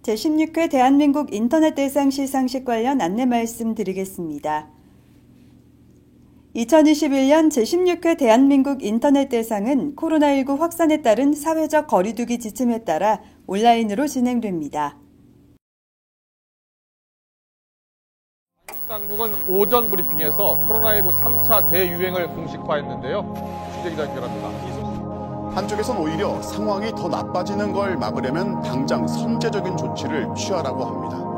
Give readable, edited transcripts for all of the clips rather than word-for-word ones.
제16회 대한민국 인터넷 대상 시상식 관련 안내 말씀드리겠습니다. 2021년 제16회 대한민국 인터넷 대상은 코로나19 확산에 따른 사회적 거리두기 지침에 따라 온라인으로 진행됩니다. 당국은 오전 브리핑에서 코로나19 3차 대유행을 공식화했는데요. 취재기자 연결합니다. 한쪽에선 오히려 상황이 더 나빠지는 걸 막으려면 당장 선제적인 조치를 취하라고 합니다.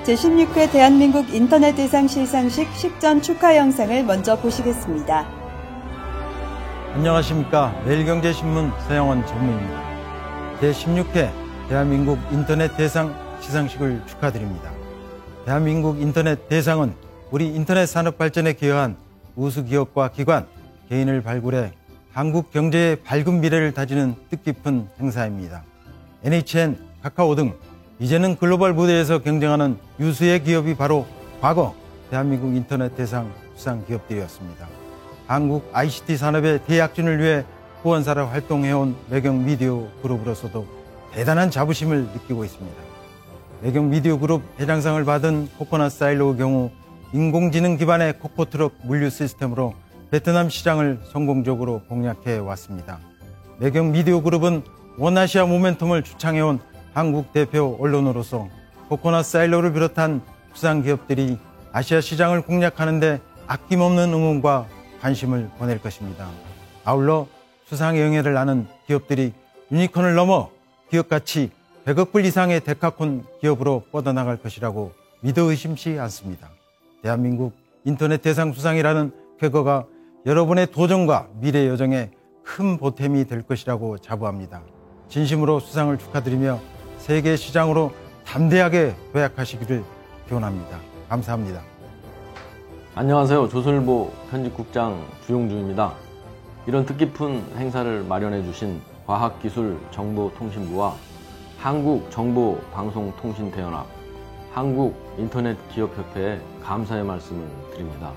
제16회 대한민국 인터넷 대상 시상식 식전 축하 영상을 먼저 보시겠습니다. 안녕하십니까. 매일경제신문 서영원 전무입니다. 제16회 대한민국 인터넷 대상 시상식을 축하드립니다. 대한민국 인터넷 대상은 우리 인터넷 산업 발전에 기여한 우수 기업과 기관, 개인을 발굴해 한국 경제의 밝은 미래를 다지는 뜻깊은 행사입니다. NHN, 카카오 등 이제는 글로벌 무대에서 경쟁하는 유수의 기업이 바로 과거 대한민국 인터넷 대상 수상 기업들이었습니다. 한국 ICT 산업의 대약진을 위해 후원사로 활동해온 매경 미디어 그룹으로서도 대단한 자부심을 느끼고 있습니다. 매경 미디어 그룹 대장상을 받은 코코넛 사일로의 경우 인공지능 기반의 코코트럭 물류 시스템으로 베트남 시장을 성공적으로 공략해 왔습니다. 매경 미디어 그룹은 원아시아 모멘텀을 주창해온 한국 대표 언론으로서 코코넛 사일로를 비롯한 수상 기업들이 아시아 시장을 공략하는 데 아낌없는 응원과 관심을 보낼 것입니다. 아울러 수상 영예를 아는 기업들이 유니콘을 넘어 기업 가치 100억 불 이상의 데카콘 기업으로 뻗어나갈 것이라고 믿어 의심치 않습니다. 대한민국 인터넷 대상 수상이라는 쾌거가 여러분의 도전과 미래 여정에 큰 보탬이 될 것이라고 자부합니다. 진심으로 수상을 축하드리며 세계 시장으로 담대하게 도약하시기를 기원합니다. 감사합니다. 안녕하세요. 조선일보 편집국장 주용주입니다. 이런 뜻깊은 행사를 마련해 주신 과학기술정보통신부와 한국정보방송통신대연합, 한국인터넷기업협회에 감사의 말씀을 드립니다.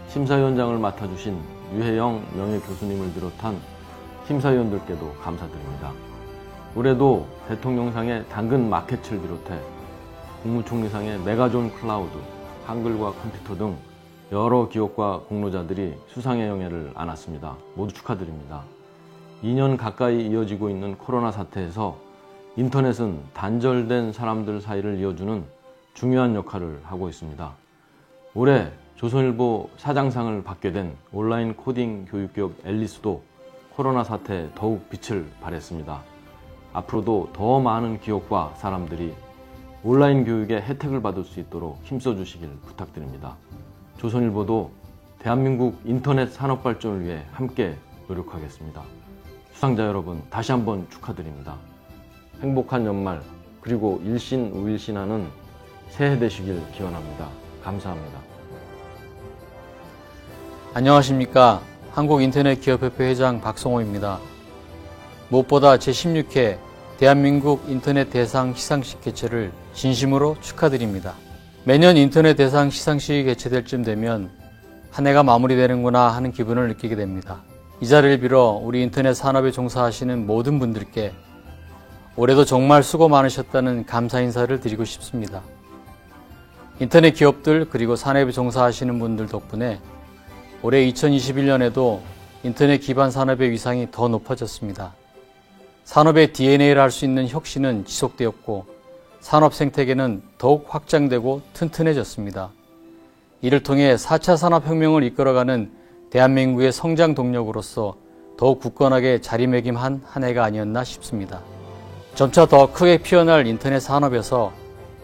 심사위원장을 맡아주신 유혜영 명예교수님을 비롯한 심사위원들께도 감사드립니다. 올해도 대통령상의 당근 마켓을 비롯해 국무총리상의 메가존 클라우드, 한글과 컴퓨터 등 여러 기업과 공로자들이 수상의 영예를 안았습니다. 모두 축하드립니다. 2년 가까이 이어지고 있는 코로나 사태에서 인터넷은 단절된 사람들 사이를 이어주는 중요한 역할을 하고 있습니다. 올해 조선일보 사장상을 받게 된 온라인 코딩 교육기업 앨리스도 코로나 사태에 더욱 빛을 발했습니다. 앞으로도 더 많은 기업과 사람들이 온라인 교육의 혜택을 받을 수 있도록 힘써 주시길 부탁드립니다. 조선일보도 대한민국 인터넷 산업 발전을 위해 함께 노력하겠습니다. 수상자 여러분 다시 한번 축하드립니다. 행복한 연말 그리고 일신우일신하는 새해 되시길 기원합니다. 감사합니다. 안녕하십니까. 한국인터넷기업협회 회장 박성호입니다. 무엇보다 제16회 대한민국 인터넷 대상 시상식 개최를 진심으로 축하드립니다. 매년 인터넷 대상 시상식이 개최될 쯤 되면 한 해가 마무리되는구나 하는 기분을 느끼게 됩니다. 이 자리를 빌어 우리 인터넷 산업에 종사하시는 모든 분들께 올해도 정말 수고 많으셨다는 감사 인사를 드리고 싶습니다. 인터넷 기업들 그리고 산업에 종사하시는 분들 덕분에 올해 2021년에도 인터넷 기반 산업의 위상이 더 높아졌습니다. 산업의 DNA를 할 수 있는 혁신은 지속되었고 산업 생태계는 더욱 확장되고 튼튼해졌습니다. 이를 통해 4차 산업혁명을 이끌어가는 대한민국의 성장 동력으로서 더욱 굳건하게 자리매김한 한 해가 아니었나 싶습니다. 점차 더 크게 피어날 인터넷 산업에서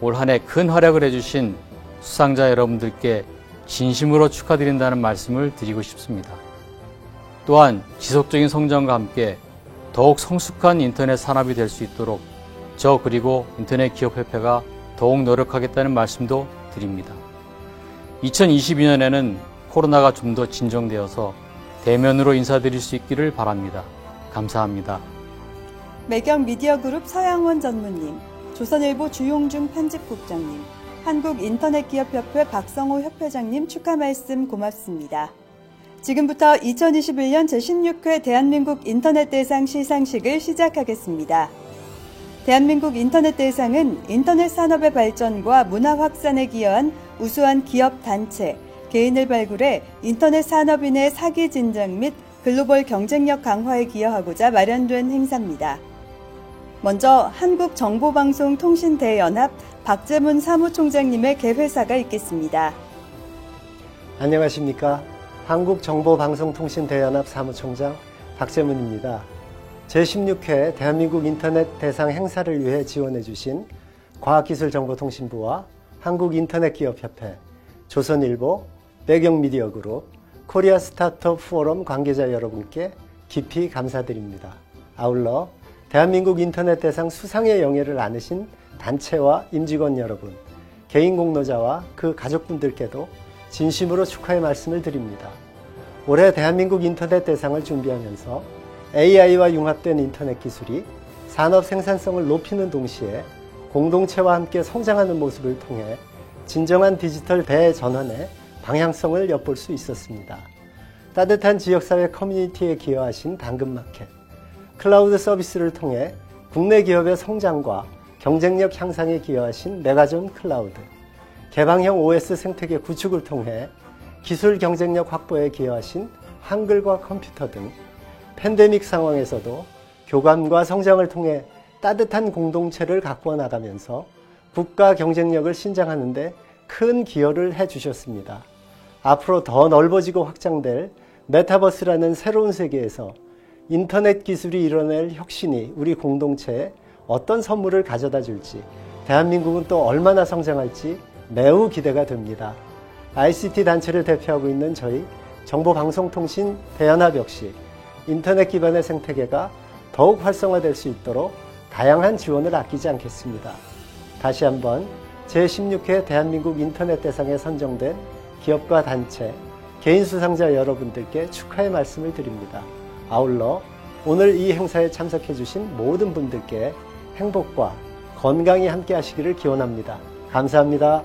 올 한 해 큰 활약을 해주신 수상자 여러분들께 진심으로 축하드린다는 말씀을 드리고 싶습니다. 또한 지속적인 성장과 함께 더욱 성숙한 인터넷 산업이 될 수 있도록 저 그리고 인터넷기업협회가 더욱 노력하겠다는 말씀도 드립니다. 2022년에는 코로나가 좀 더 진정되어서 대면으로 인사드릴 수 있기를 바랍니다. 감사합니다. 매경미디어그룹 서양원 전무님, 조선일보 주용중 편집국장님, 한국인터넷기업협회 박성호 협회장님 축하 말씀 고맙습니다. 지금부터 2021년 제16회 대한민국 인터넷대상 시상식을 시작하겠습니다. 대한민국 인터넷대상은 인터넷 산업의 발전과 문화 확산에 기여한 우수한 기업 단체, 개인을 발굴해 인터넷 산업인의 사기 진작 및 글로벌 경쟁력 강화에 기여하고자 마련된 행사입니다. 먼저 한국정보방송통신대연합 박재문 사무총장님의 개회사가 있겠습니다. 안녕하십니까. 한국정보방송통신대연합 사무총장 박재문입니다. 제16회 대한민국 인터넷 대상 행사를 위해 지원해 주신 과학기술정보통신부와 한국인터넷기업협회, 조선일보, 매경미디어그룹, 코리아 스타트업 포럼 관계자 여러분께 깊이 감사드립니다. 아울러 대한민국 인터넷 대상 수상의 영예를 안으신 단체와 임직원 여러분, 개인 공로자와 그 가족분들께도 진심으로 축하의 말씀을 드립니다. 올해 대한민국 인터넷 대상을 준비하면서 AI와 융합된 인터넷 기술이 산업 생산성을 높이는 동시에 공동체와 함께 성장하는 모습을 통해 진정한 디지털 대전환의 방향성을 엿볼 수 있었습니다. 따뜻한 지역사회 커뮤니티에 기여하신 당근마켓, 클라우드 서비스를 통해 국내 기업의 성장과 경쟁력 향상에 기여하신 메가존 클라우드, 개방형 OS 생태계 구축을 통해 기술 경쟁력 확보에 기여하신 한글과 컴퓨터 등 팬데믹 상황에서도 교감과 성장을 통해 따뜻한 공동체를 가꾸어 나가면서 국가 경쟁력을 신장하는 데 큰 기여를 해주셨습니다. 앞으로 더 넓어지고 확장될 메타버스라는 새로운 세계에서 인터넷 기술이 이뤄낼 혁신이 우리 공동체에 어떤 선물을 가져다 줄지, 대한민국은 또 얼마나 성장할지 매우 기대가 됩니다. ICT 단체를 대표하고 있는 저희 정보방송통신 대연합 역시 인터넷 기반의 생태계가 더욱 활성화될 수 있도록 다양한 지원을 아끼지 않겠습니다. 다시 한번 제16회 대한민국 인터넷 대상에 선정된 기업과 단체, 개인 수상자 여러분들께 축하의 말씀을 드립니다. 아울러 오늘 이 행사에 참석해 주신 모든 분들께 행복과 건강히 함께 하시기를 기원합니다. 감사합니다.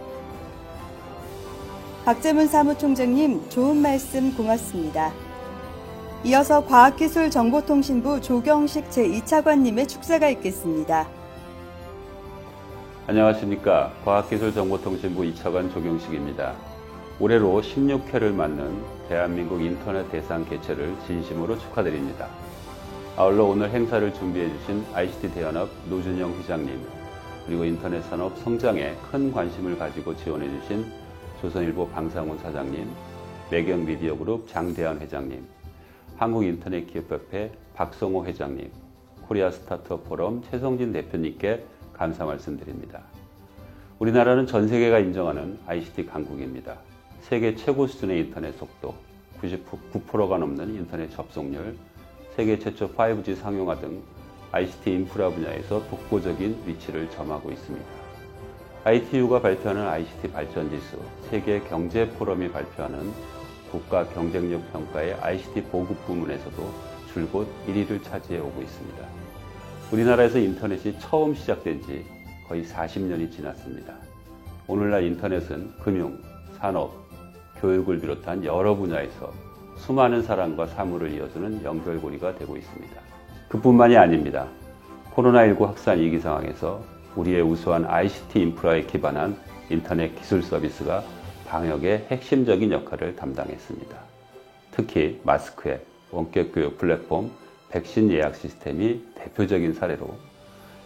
박재문 사무총장님 좋은 말씀 고맙습니다. 이어서 과학기술정보통신부 조경식 제2차관님의 축사가 있겠습니다. 안녕하십니까. 과학기술정보통신부 2차관 조경식입니다. 올해로 16회를 맞는 대한민국 인터넷 대상 개최를 진심으로 축하드립니다. 아울러 오늘 행사를 준비해 주신 ICT 대연합 노준영 회장님, 그리고 인터넷 산업 성장에 큰 관심을 가지고 지원해 주신 조선일보 방상훈 사장님, 매경미디어그룹 장대한 회장님, 한국인터넷기업협회 박성호 회장님, 코리아 스타트업 포럼 최성진 대표님께 감사 말씀드립니다. 우리나라는 전 세계가 인정하는 ICT 강국입니다. 세계 최고 수준의 인터넷 속도, 99%가 넘는 인터넷 접속률, 세계 최초 5G 상용화 등 ICT 인프라 분야에서 독보적인 위치를 점하고 있습니다. ITU가 발표하는 ICT 발전지수, 세계 경제 포럼이 발표하는 국가 경쟁력 평가의 ICT 보급 부문에서도 줄곧 1위를 차지해 오고 있습니다. 우리나라에서 인터넷이 처음 시작된 지 거의 40년이 지났습니다. 오늘날 인터넷은 금융, 산업, 교육을 비롯한 여러 분야에서 수많은 사람과 사물을 이어주는 연결고리가 되고 있습니다. 그뿐만이 아닙니다. 코로나19 확산 위기 상황에서 우리의 우수한 ICT 인프라에 기반한 인터넷 기술 서비스가 방역의 핵심적인 역할을 담당했습니다. 특히 마스크앱, 원격교육 플랫폼, 백신 예약 시스템이 대표적인 사례로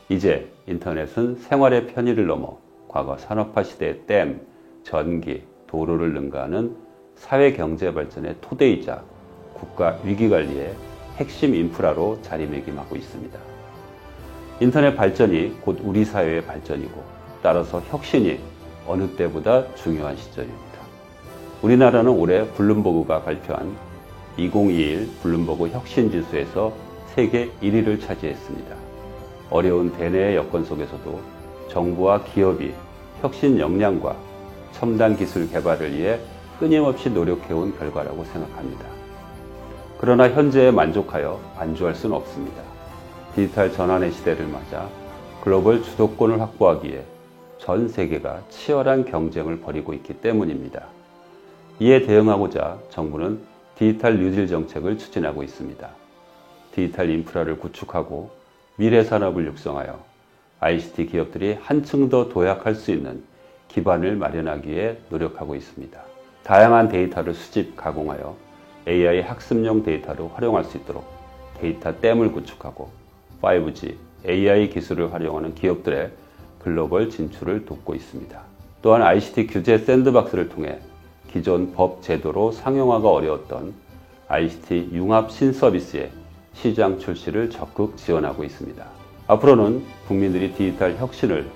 이제 인터넷은 생활의 편의를 넘어 과거 산업화 시대의 댐, 전기, 도로를 능가하는 사회 경제 발전의 토대이자 국가 위기관리의 핵심 인프라로 자리매김하고 있습니다. 인터넷 발전이 곧 우리 사회의 발전이고 따라서 혁신이 어느 때보다 중요한 시점입니다. 우리나라는 올해 블룸버그가 발표한 2021 블룸버그 혁신지수에서 세계 1위를 차지했습니다. 어려운 대내의 여건 속에서도 정부와 기업이 혁신 역량과 첨단 기술 개발을 위해 끊임없이 노력해온 결과라고 생각합니다. 그러나 현재에 만족하여 안주할 수는 없습니다. 디지털 전환의 시대를 맞아 글로벌 주도권을 확보하기 위해 전 세계가 치열한 경쟁을 벌이고 있기 때문입니다. 이에 대응하고자 정부는 디지털 뉴딜 정책을 추진하고 있습니다. 디지털 인프라를 구축하고 미래 산업을 육성하여 ICT 기업들이 한층 더 도약할 수 있는 기반을 마련하기 위해 노력하고 있습니다. 다양한 데이터를 수집, 가공하여 AI 학습용 데이터를 활용할 수 있도록 데이터 댐을 구축하고 5G, AI 기술을 활용하는 기업들의 글로벌 진출을 돕고 있습니다. 또한 ICT 규제 샌드박스를 통해 기존 법 제도로 상용화가 어려웠던 ICT 융합 신서비스의 시장 출시를 적극 지원하고 있습니다. 앞으로는 국민들이 디지털 혁신을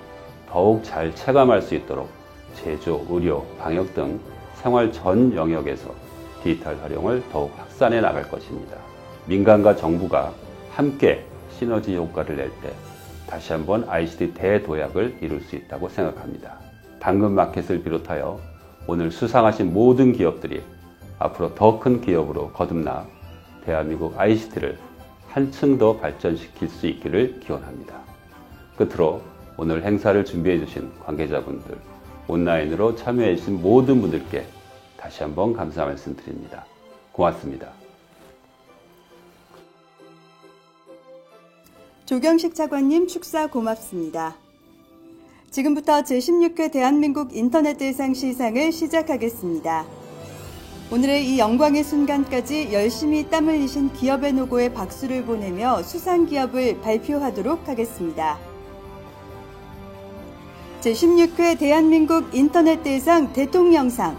더욱 잘 체감할 수 있도록 제조, 의료, 방역 등 생활 전 영역에서 디지털 활용을 더욱 확산해 나갈 것입니다. 민간과 정부가 함께 시너지 효과를 낼 때 다시 한번 ICT 대도약을 이룰 수 있다고 생각합니다. 당근마켓을 비롯하여 오늘 수상하신 모든 기업들이 앞으로 더 큰 기업으로 거듭나 대한민국 ICT를 한층 더 발전시킬 수 있기를 기원합니다. 끝으로 오늘 행사를 준비해 주신 관계자분들, 온라인으로 참여해 주신 모든 분들께 다시 한번 감사 말씀드립니다. 고맙습니다. 조경식 차관님 축사 고맙습니다. 지금부터 제16회 대한민국 인터넷 대상 시상을 시작하겠습니다. 오늘의 이 영광의 순간까지 열심히 땀 흘리신 기업의 노고에 박수를 보내며 수상 기업을 발표하도록 하겠습니다. 제16회 대한민국 인터넷 대상 대통령상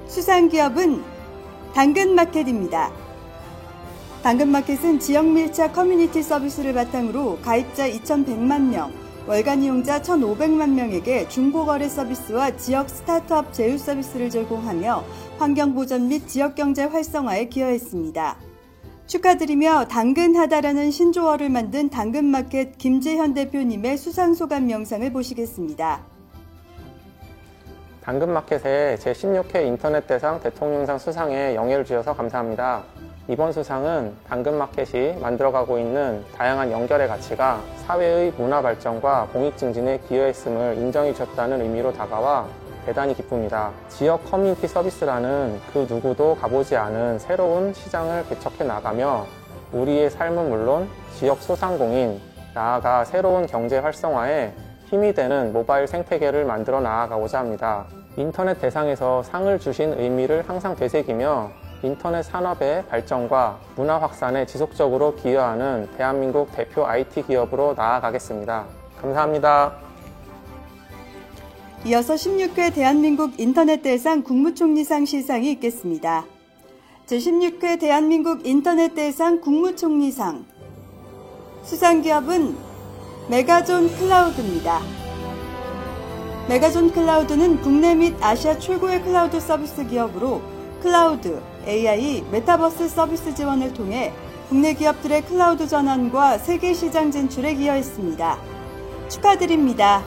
수상 기업은 당근마켓입니다. 당근마켓은 지역 밀착 커뮤니티 서비스를 바탕으로 가입자 2,100만 명, 월간 이용자 1,500만 명에게 중고거래 서비스와 지역 스타트업 제휴 서비스를 제공하며 환경보전 및 지역경제 활성화에 기여했습니다. 축하드리며 당근하다라는 신조어를 만든 당근마켓 김재현 대표님의 수상소감 영상을 보시겠습니다. 당근마켓의 제16회 인터넷 대상 대통령상 수상에 영예를 주셔서 감사합니다. 이번 수상은 당근마켓이 만들어가고 있는 다양한 연결의 가치가 사회의 문화 발전과 공익 증진에 기여했음을 인정해 주셨다는 의미로 다가와 대단히 기쁩니다. 지역 커뮤니티 서비스라는 그 누구도 가보지 않은 새로운 시장을 개척해 나가며 우리의 삶은 물론 지역 소상공인, 나아가 새로운 경제 활성화에 힘이 되는 모바일 생태계를 만들어 나아가고자 합니다. 인터넷 대상에서 상을 주신 의미를 항상 되새기며 인터넷 산업의 발전과 문화 확산에 지속적으로 기여하는 대한민국 대표 IT 기업으로 나아가겠습니다. 감사합니다. 이어서 16회 대한민국 인터넷 대상 국무총리상 시상이 있겠습니다. 제16회 대한민국 인터넷 대상 국무총리상 수상기업은 메가존 클라우드입니다. 메가존 클라우드는 국내 및 아시아 최고의 클라우드 서비스 기업으로 클라우드, AI, 메타버스 서비스 지원을 통해 국내 기업들의 클라우드 전환과 세계 시장 진출에 기여했습니다. 축하드립니다.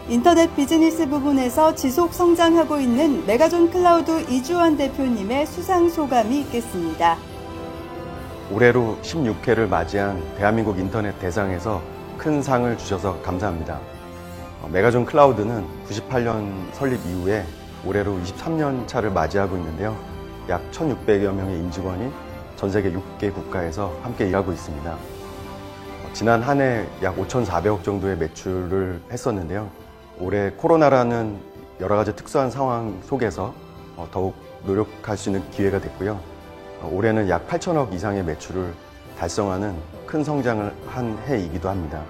인터넷 비즈니스 부분에서 지속 성장하고 있는 메가존 클라우드 이주원 대표님의 수상 소감이 있겠습니다. 올해로 16회를 맞이한 대한민국 인터넷 대상에서 큰 상을 주셔서 감사합니다. 메가존 클라우드는 98년 설립 이후에 올해로 23년 차를 맞이하고 있는데요. 약 1,600여 명의 임직원이 전 세계 6개 국가에서 함께 일하고 있습니다. 지난 한 해 약 5,400억 정도의 매출을 했었는데요. 올해 코로나라는 여러 가지 특수한 상황 속에서 더욱 노력할 수 있는 기회가 됐고요. 올해는 약 8천억 이상의 매출을 달성하는 큰 성장을 한 해이기도 합니다.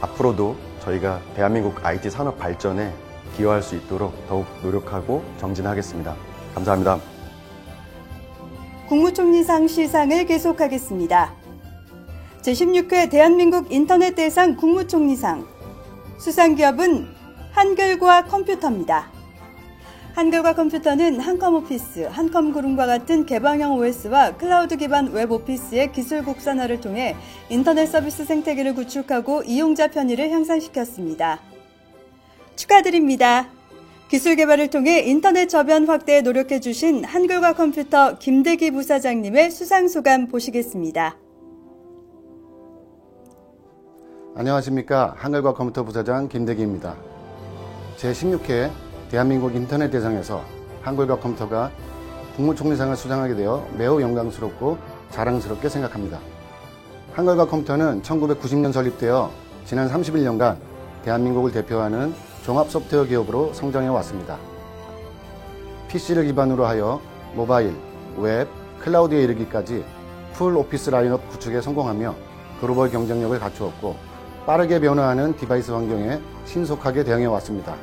앞으로도 저희가 대한민국 IT 산업 발전에 기여할 수 있도록 더욱 노력하고 정진하겠습니다. 감사합니다. 국무총리상 시상을 계속하겠습니다. 제16회 대한민국 인터넷 대상 국무총리상 수상기업은 한글과 컴퓨터입니다. 한글과 컴퓨터는 한컴오피스, 한컴그룹과 같은 개방형 OS와 클라우드 기반 웹 오피스의 기술 국산화를 통해 인터넷 서비스 생태계를 구축하고 이용자 편의를 향상시켰습니다. 축하드립니다. 기술 개발을 통해 인터넷 저변 확대에 노력해 주신 한글과 컴퓨터 김대기 부사장님의 수상 소감 보시겠습니다. 안녕하십니까. 한글과 컴퓨터 부사장 김대기입니다. 제16회 대한민국 인터넷 대상에서 한글과 컴퓨터가 국무총리상을 수상하게 되어 매우 영광스럽고 자랑스럽게 생각합니다. 한글과 컴퓨터는 1990년 설립되어 지난 31년간 대한민국을 대표하는 종합 소프트웨어 기업으로 성장해 왔습니다. PC를 기반으로 하여 모바일, 웹, 클라우드에 이르기까지 풀 오피스 라인업 구축에 성공하며 글로벌 경쟁력을 갖추었고 빠르게 변화하는 디바이스 환경에 신속하게 대응해 왔습니다.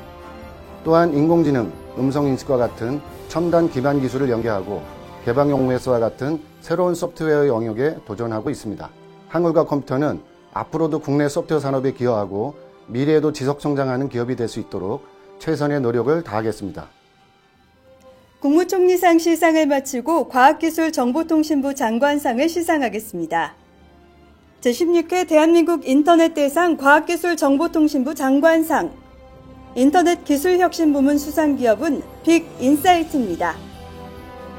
또한 인공지능, 음성인식과 같은 첨단 기반 기술을 연계하고 개방형 OS와 같은 새로운 소프트웨어 영역에 도전하고 있습니다. 한글과 컴퓨터는 앞으로도 국내 소프트웨어 산업에 기여하고 미래에도 지속 성장하는 기업이 될 수 있도록 최선의 노력을 다하겠습니다. 국무총리상 시상을 마치고 과학기술정보통신부 장관상을 시상하겠습니다. 제16회 대한민국 인터넷 대상 과학기술정보통신부 장관상 인터넷 기술혁신 부문 수상기업은 빅인사이트입니다.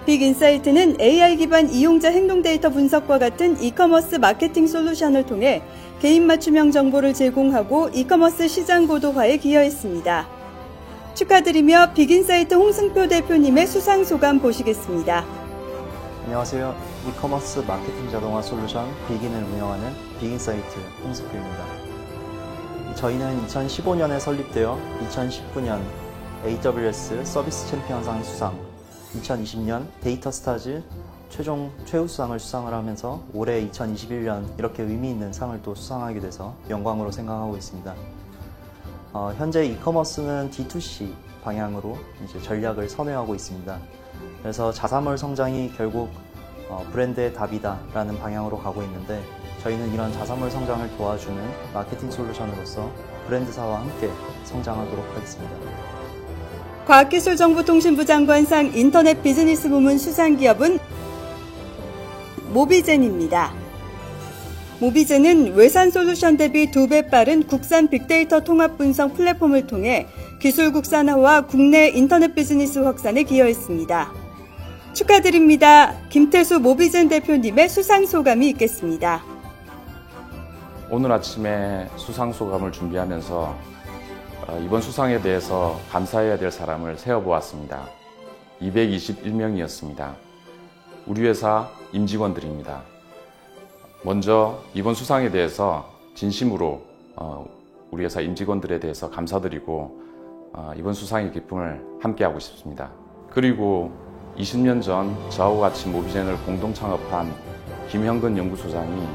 빅인사이트는 AI 기반 이용자 행동 데이터 분석과 같은 이커머스 마케팅 솔루션을 통해 개인 맞춤형 정보를 제공하고 이커머스 시장 고도화에 기여했습니다. 축하드리며 빅인사이트 홍승표 대표님의 수상 소감 보시겠습니다. 안녕하세요. 이커머스 마케팅 자동화 솔루션 빅인을 운영하는 빅인사이트 홍승표입니다. 저희는 2015년에 설립되어 2019년 AWS 서비스 챔피언상 수상, 2020년 데이터 스타즈 최우수상을 수상을 하면서 올해 2021년 이렇게 의미 있는 상을 또 수상하게 돼서 영광으로 생각하고 있습니다. 현재 이커머스는 D2C 방향으로 이제 전략을 선회하고 있습니다. 그래서 자사몰 성장이 결국 브랜드의 답이다라는 방향으로 가고 있는데 저희는 이런 자사몰 성장을 도와주는 마케팅 솔루션으로서 브랜드사와 함께 성장하도록 하겠습니다. 과학기술정보통신부 장관상 인터넷 비즈니스 부문 수상기업은 모비젠입니다. 모비젠은 외산 솔루션 대비 2배 빠른 국산 빅데이터 통합 분석 플랫폼을 통해 기술 국산화와 국내 인터넷 비즈니스 확산에 기여했습니다. 축하드립니다. 김태수 모비젠 대표님의 수상 소감이 있겠습니다. 오늘 아침에 수상 소감을 준비하면서 이번 수상에 대해서 감사해야 될 사람을 세어보았습니다. 221명이었습니다. 우리 회사 임직원들입니다. 먼저 이번 수상에 대해서 진심으로 우리 회사 임직원들에 대해서 감사드리고 이번 수상의 기쁨을 함께하고 싶습니다. 그리고 20년 전 저하고 같이 모비젠을 공동 창업한 김형근 연구소장이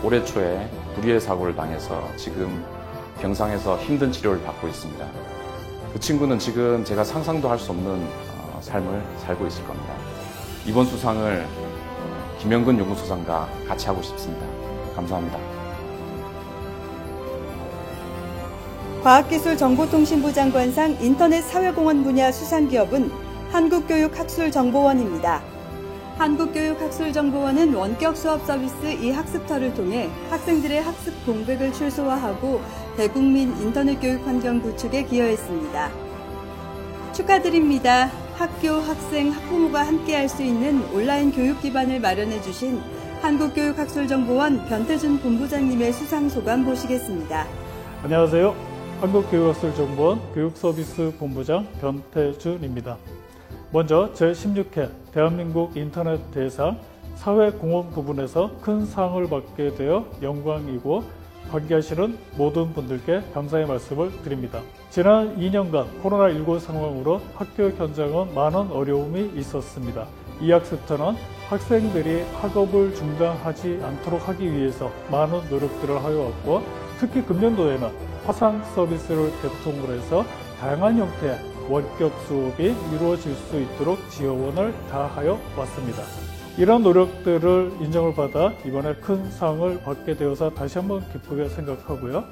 올해 초에 불의의 사고를 당해서 지금 병상에서 힘든 치료를 받고 있습니다. 그 친구는 지금 제가 상상도 할 수 없는 삶을 살고 있을 겁니다. 이번 수상을 김형근 연구소장과 같이 하고 싶습니다. 감사합니다. 과학기술정보통신부 장관상 인터넷 사회공헌 분야 수상기업은 한국교육학술정보원입니다. 한국교육학술정보원은 원격 수업 서비스 이학습터를 통해 학생들의 학습 공백을 최소화하고 대국민 인터넷 교육 환경 구축에 기여했습니다. 축하드립니다. 학교, 학생, 학부모가 함께할 수 있는 온라인 교육 기반을 마련해 주신 한국교육학술정보원 변태준 본부장님의 수상소감 보시겠습니다. 안녕하세요. 한국교육학술정보원 교육서비스 본부장 변태준입니다. 먼저 제16회 대한민국 인터넷 대상 사회공헌 부분에서 큰 상을 받게 되어 영광이고 관계하시는 모든 분들께 감사의 말씀을 드립니다. 지난 2년간 코로나19 상황으로 학교 현장은 많은 어려움이 있었습니다. 이 학습터는 학생들이 학업을 중단하지 않도록 하기 위해서 많은 노력들을 하여 왔고, 특히 금년도에는 화상 서비스를 개통을 해서 다양한 형태의 원격 수업이 이루어질 수 있도록 지원을 다하여 왔습니다. 이런 노력들을 인정을 받아 이번에 큰 상을 받게 되어서 다시 한번 기쁘게 생각하고요.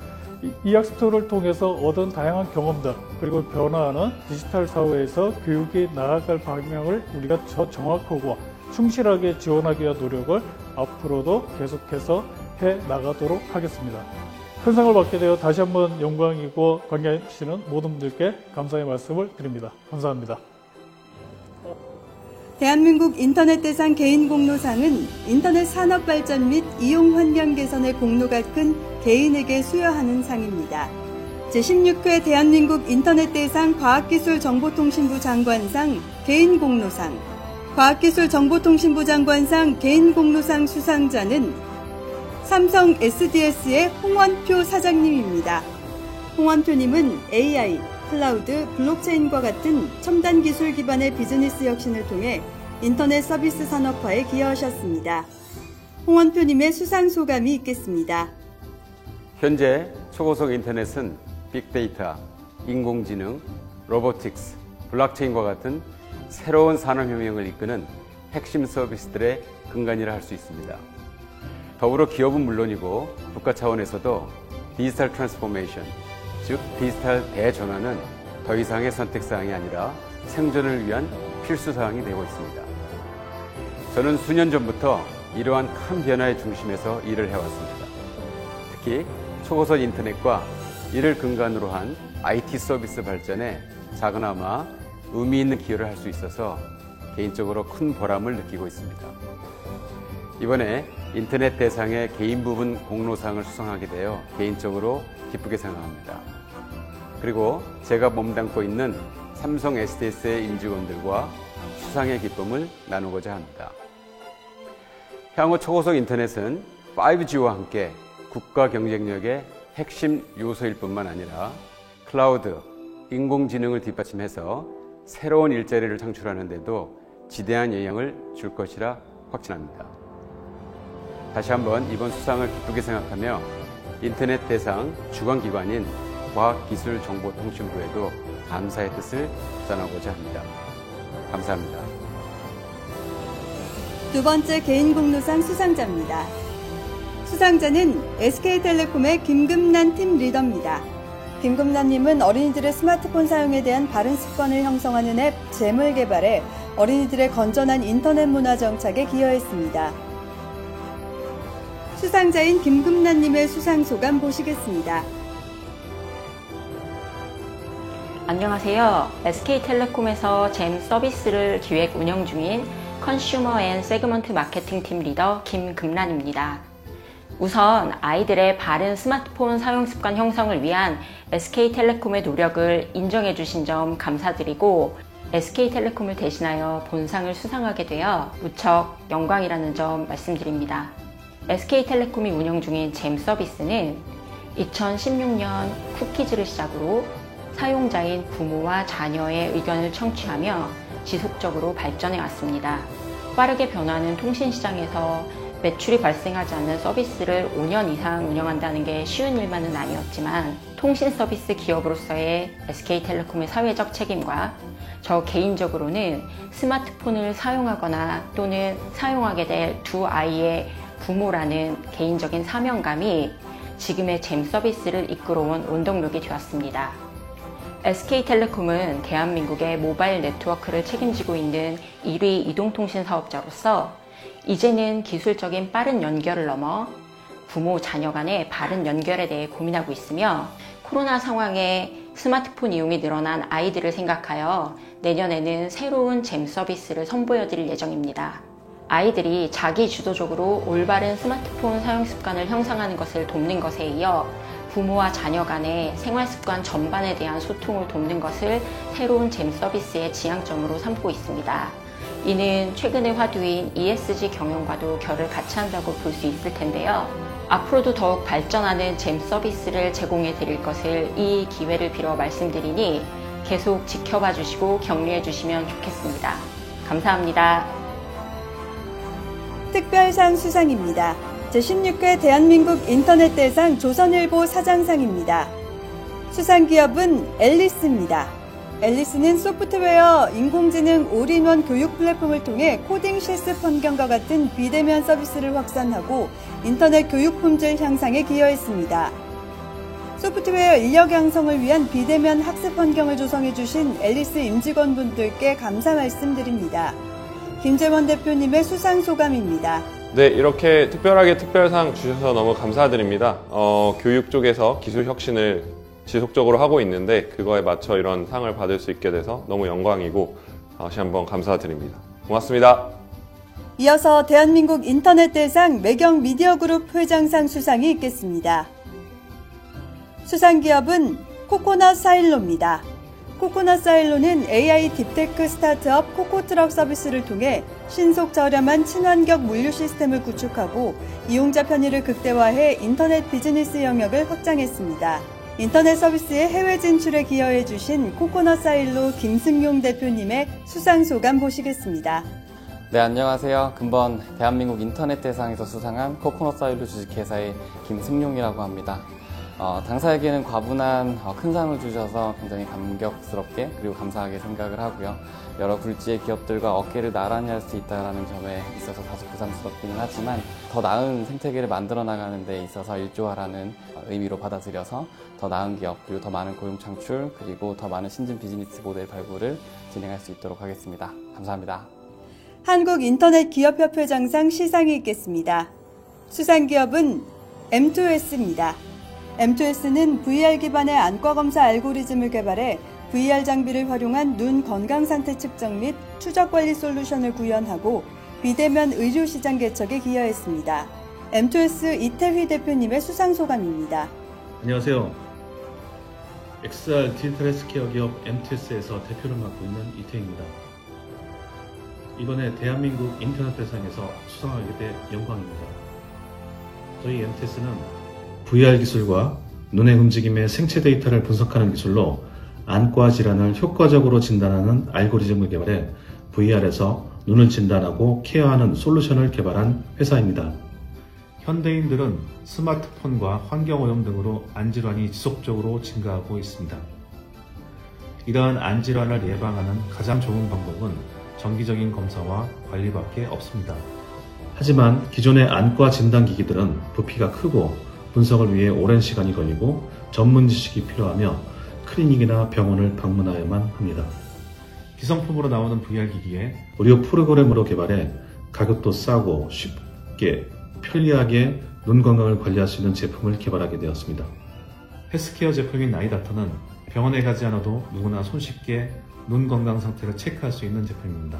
이 학습터를 통해서 얻은 다양한 경험들, 그리고 변화하는 디지털 사회에서 교육이 나아갈 방향을 우리가 더 정확하고 충실하게 지원하기 위한 노력을 앞으로도 계속해서 해 나가도록 하겠습니다. 큰 상을 받게 되어 다시 한번 영광이고 관계하시는 모든 분들께 감사의 말씀을 드립니다. 감사합니다. 대한민국 인터넷 대상 개인 공로상은 인터넷 산업 발전 및 이용 환경 개선의 공로가 큰 개인에게 수여하는 상입니다. 제16회 대한민국 인터넷 대상 과학기술정보통신부 장관상 개인 공로상, 과학기술정보통신부 장관상 개인 공로상 수상자는 삼성 SDS의 홍원표 사장님입니다. 홍원표님은 AI, 클라우드, 블록체인과 같은 첨단 기술 기반의 비즈니스 혁신을 통해 인터넷 서비스 산업화에 기여하셨습니다. 홍원표님의 수상 소감이 있겠습니다. 현재 초고속 인터넷은 빅데이터, 인공지능, 로보틱스, 블록체인과 같은 새로운 산업혁명을 이끄는 핵심 서비스들의 근간이라 할 수 있습니다. 더불어 기업은 물론이고 국가 차원에서도 디지털 트랜스포메이션, 즉 디지털 대전환은 더 이상의 선택사항이 아니라 생존을 위한 필수사항이 되고 있습니다. 저는 수년 전부터 이러한 큰 변화의 중심에서 일을 해왔습니다. 특히 초고속 인터넷과 이를 근간으로 한 IT 서비스 발전에 작으나마 의미 있는 기여를 할 수 있어서 개인적으로 큰 보람을 느끼고 있습니다. 이번에 인터넷 대상의 개인 부분 공로상을 수상하게 되어 개인적으로 기쁘게 생각합니다. 그리고 제가 몸담고 있는 삼성 SDS의 임직원들과 수상의 기쁨을 나누고자 합니다. 향후 초고속 인터넷은 5G와 함께 국가 경쟁력의 핵심 요소일 뿐만 아니라 클라우드, 인공지능을 뒷받침해서 새로운 일자리를 창출하는 데도 지대한 영향을 줄 것이라 확신합니다. 다시 한번 이번 수상을 기쁘게 생각하며 인터넷 대상 주관기관인 과학기술정보통신부에도 감사의 뜻을 전하고자 합니다. 감사합니다. 두 번째 개인 공로상 수상자입니다. 수상자는 SK텔레콤의 김금란 팀 리더입니다. 김금란님은 어린이들의 스마트폰 사용에 대한 바른 습관을 형성하는 앱 잼을 개발해 어린이들의 건전한 인터넷 문화 정착에 기여했습니다. 수상자인 김금란님의 수상 소감 보시겠습니다. 안녕하세요. SK텔레콤에서 잼 서비스를 기획 운영 중인 컨슈머 앤 세그먼트 마케팅 팀 리더 김금란입니다. 우선 아이들의 바른 스마트폰 사용 습관 형성을 위한 SK텔레콤의 노력을 인정해 주신 점 감사드리고, SK텔레콤을 대신하여 본상을 수상하게 되어 무척 영광이라는 점 말씀드립니다. SK텔레콤이 운영 중인 잼 서비스는 2016년 쿠키즈를 시작으로 사용자인 부모와 자녀의 의견을 청취하며 지속적으로 발전해 왔습니다. 빠르게 변화하는 통신시장에서 매출이 발생하지 않는 서비스를 5년 이상 운영한다는 게 쉬운 일만은 아니었지만, 통신 서비스 기업으로서의 SK텔레콤의 사회적 책임과 저 개인적으로는 스마트폰을 사용하거나 또는 사용하게 될 두 아이의 부모라는 개인적인 사명감이 지금의 잼 서비스를 이끌어온 원동력이 되었습니다. SK텔레콤은 대한민국의 모바일 네트워크를 책임지고 있는 1위 이동통신 사업자로서 이제는 기술적인 빠른 연결을 넘어 부모, 자녀 간의 바른 연결에 대해 고민하고 있으며 코로나 상황에 스마트폰 이용이 늘어난 아이들을 생각하여 내년에는 새로운 잼 서비스를 선보여 드릴 예정입니다. 아이들이 자기 주도적으로 올바른 스마트폰 사용 습관을 형성하는 것을 돕는 것에 이어 부모와 자녀 간의 생활 습관 전반에 대한 소통을 돕는 것을 새로운 잼 서비스의 지향점으로 삼고 있습니다. 이는 최근에 화두인 ESG 경영과도 결을 같이 한다고 볼 수 있을 텐데요. 앞으로도 더욱 발전하는 잼 서비스를 제공해 드릴 것을 이 기회를 빌어 말씀드리니 계속 지켜봐 주시고 격려해 주시면 좋겠습니다. 감사합니다. 특별상 수상입니다. 제16회 대한민국 인터넷 대상 조선일보 사장상입니다. 수상기업은 앨리스입니다. 앨리스는 소프트웨어, 인공지능, 올인원 교육 플랫폼을 통해 코딩 실습 환경과 같은 비대면 서비스를 확산하고 인터넷 교육 품질 향상에 기여했습니다. 소프트웨어 인력 양성을 위한 비대면 학습 환경을 조성해 주신 앨리스 임직원분들께 감사 말씀드립니다. 김재원 대표님의 수상 소감입니다. 네, 이렇게 특별하게 특별상 주셔서 너무 감사드립니다. 교육 쪽에서 기술 혁신을 지속적으로 하고 있는데 그거에 맞춰 이런 상을 받을 수 있게 돼서 너무 영광이고 다시 한번 감사드립니다. 고맙습니다. 이어서 대한민국 인터넷 대상 매경 미디어그룹 회장상 수상이 있겠습니다. 수상기업은 코코넛 사일로입니다. 코코넛 사일로는 AI 딥테크 스타트업 코코트럭 서비스를 통해 신속 저렴한 친환경 물류 시스템을 구축하고 이용자 편의를 극대화해 인터넷 비즈니스 영역을 확장했습니다. 인터넷 서비스의 해외 진출에 기여해 주신 코코넛 사일로 김승용 대표님의 수상 소감 보시겠습니다. 네, 안녕하세요. 금번 대한민국 인터넷 대상에서 수상한 코코넛 사일로 주식회사의 김승용이라고 합니다. 당사에게는 과분한 큰 상을 주셔서 굉장히 감격스럽게 그리고 감사하게 생각을 하고요. 여러 굴지의 기업들과 어깨를 나란히 할 수 있다는 점에 있어서 다소 부담스럽기는 하지만 더 나은 생태계를 만들어 나가는 데 있어서 일조하라는 의미로 받아들여서 더 나은 기업 그리고 더 많은 고용 창출 그리고 더 많은 신진 비즈니스 모델 발굴을 진행할 수 있도록 하겠습니다. 감사합니다. 한국인터넷기업협회장상 시상이 있겠습니다. 수상기업은 M2S입니다. M2S는 VR 기반의 안과검사 알고리즘을 개발해 VR 장비를 활용한 눈 건강상태 측정 및 추적관리 솔루션을 구현하고 비대면 의료시장 개척에 기여했습니다. M2S 이태휘 대표님의 수상소감입니다. 안녕하세요. XR 디지털 헬스케어 기업 M2S에서 대표를 맡고 있는 이태휘입니다. 이번에 대한민국 인터넷 대상에서 수상하게 돼 영광입니다. 저희 M2S는 VR 기술과 눈의 움직임의 생체 데이터를 분석하는 기술로 안과 질환을 효과적으로 진단하는 알고리즘을 개발해 VR에서 눈을 진단하고 케어하는 솔루션을 개발한 회사입니다. 현대인들은 스마트폰과 환경오염 등으로 안질환이 지속적으로 증가하고 있습니다. 이러한 안질환을 예방하는 가장 좋은 방법은 정기적인 검사와 관리밖에 없습니다. 하지만 기존의 안과 진단기기들은 부피가 크고 분석을 위해 오랜 시간이 걸리고 전문 지식이 필요하며 클리닉이나 병원을 방문하여야만 합니다. 기성품으로 나오는 VR기기에 의료 프로그램으로 개발해 가격도 싸고 쉽게 편리하게 눈 건강을 관리할 수 있는 제품을 개발하게 되었습니다. 헬스케어 제품인 아이닥터는 병원에 가지 않아도 누구나 손쉽게 눈 건강 상태를 체크할 수 있는 제품입니다.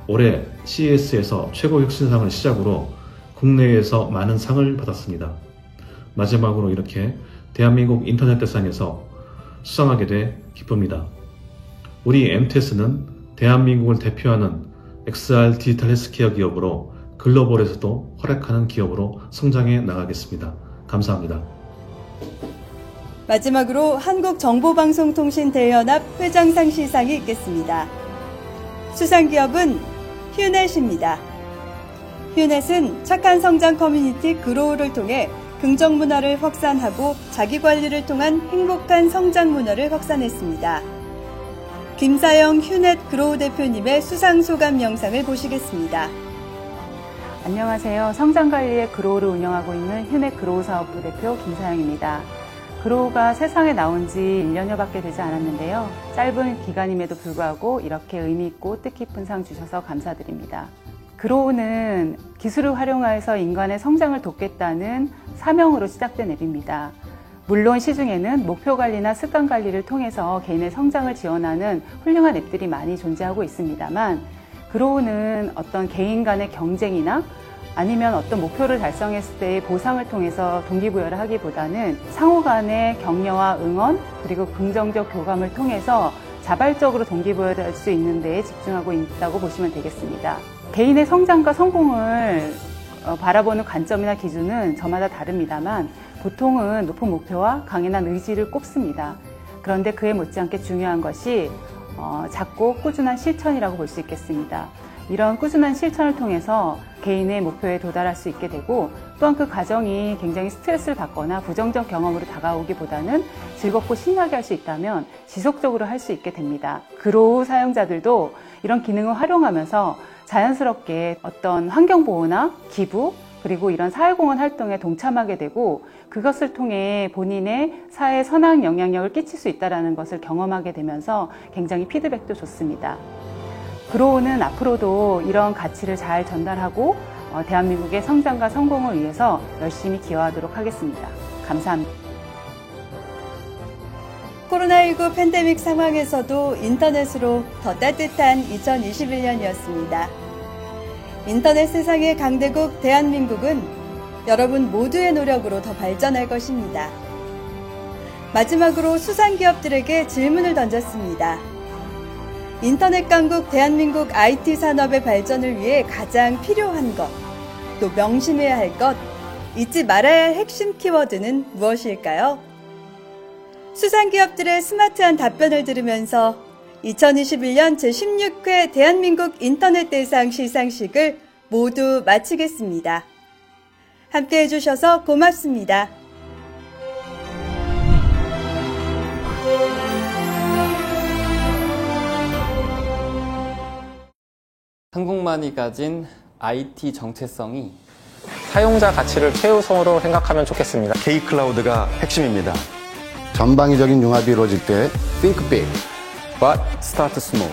올해 CES에서 최고 혁신상을 시작으로 국내에서 많은 상을 받았습니다. 마지막으로 이렇게 대한민국 인터넷 대상에서 수상하게 돼 기쁩니다. 우리 M2S는 대한민국을 대표하는 XR 디지털 헬스케어 기업으로 글로벌에서도 활약하는 기업으로 성장해 나가겠습니다. 감사합니다. 마지막으로 한국정보방송통신대연합 회장상 시상이 있겠습니다. 수상기업은 휴넷입니다. 휴넷은 착한 성장 커뮤니티 그로우를 통해 긍정 문화를 확산하고 자기관리를 통한 행복한 성장 문화를 확산했습니다. 김사영 휴넷 그로우 대표님의 수상소감 영상을 보시겠습니다. 안녕하세요. 성장관리의 그로우를 운영하고 있는 휴넷 그로우 사업부 대표 김사영입니다. 그로우가 세상에 나온 지 1년여밖에 되지 않았는데요. 짧은 기간임에도 불구하고 이렇게 의미 있고 뜻깊은 상 주셔서 감사드립니다. 그로우는 기술을 활용해서 인간의 성장을 돕겠다는 사명으로 시작된 앱입니다. 물론 시중에는 목표 관리나 습관 관리를 통해서 개인의 성장을 지원하는 훌륭한 앱들이 많이 존재하고 있습니다만, 그로우는 어떤 개인 간의 경쟁이나 아니면 어떤 목표를 달성했을 때의 보상을 통해서 동기부여를 하기보다는 상호 간의 격려와 응원, 그리고 긍정적 교감을 통해서 자발적으로 동기부여를 할 수 있는 데에 집중하고 있다고 보시면 되겠습니다. 개인의 성장과 성공을 바라보는 관점이나 기준은 저마다 다릅니다만, 보통은 높은 목표와 강인한 의지를 꼽습니다. 그런데 그에 못지않게 중요한 것이 작고 꾸준한 실천이라고 볼 수 있겠습니다. 이런 꾸준한 실천을 통해서 개인의 목표에 도달할 수 있게 되고, 또한 그 과정이 굉장히 스트레스를 받거나 부정적 경험으로 다가오기보다는 즐겁고 신나게 할 수 있다면 지속적으로 할 수 있게 됩니다. 그로우 사용자들도 이런 기능을 활용하면서 자연스럽게 어떤 환경보호나 기부, 그리고 이런 사회공헌 활동에 동참하게 되고, 그것을 통해 본인의 사회에 선한 영향력을 끼칠 수 있다는 것을 경험하게 되면서 굉장히 피드백도 좋습니다. 그로우는 앞으로도 이런 가치를 잘 전달하고 대한민국의 성장과 성공을 위해서 열심히 기여하도록 하겠습니다. 감사합니다. 코로나19 팬데믹 상황에서도 인터넷으로 더 따뜻한 2021년이었습니다. 인터넷 세상의 강대국 대한민국은 여러분 모두의 노력으로 더 발전할 것입니다. 마지막으로 수상기업들에게 질문을 던졌습니다. 인터넷 강국 대한민국 IT 산업의 발전을 위해 가장 필요한 것, 또 명심해야 할 것, 잊지 말아야 할 핵심 키워드는 무엇일까요? 수상기업들의 스마트한 답변을 들으면서 2021년 제16회 대한민국 인터넷 대상 시상식을 모두 마치겠습니다. 함께 해주셔서 고맙습니다. 한국만이 가진 IT 정체성이 사용자 가치를 최우선으로 생각하면 좋겠습니다. K-클라우드가 핵심입니다. 전방위적인 융합이 이루어질 때 Think Big, but Start Small.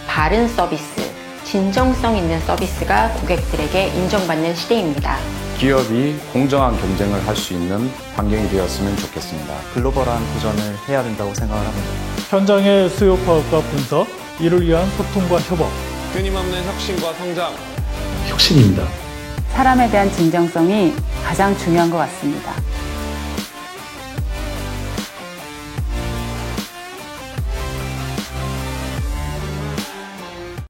바른 서비스, 진정성 있는 서비스가 고객들에게 인정받는 시대입니다. 기업이 공정한 경쟁을 할 수 있는 환경이 되었으면 좋겠습니다. 글로벌한 도전을 해야 된다고 생각을 합니다. 현장의 수요 파악과 분석, 이를 위한 소통과 협업. 끊임없는 혁신과 성장. 혁신입니다. 사람에 대한 진정성이 가장 중요한 것 같습니다.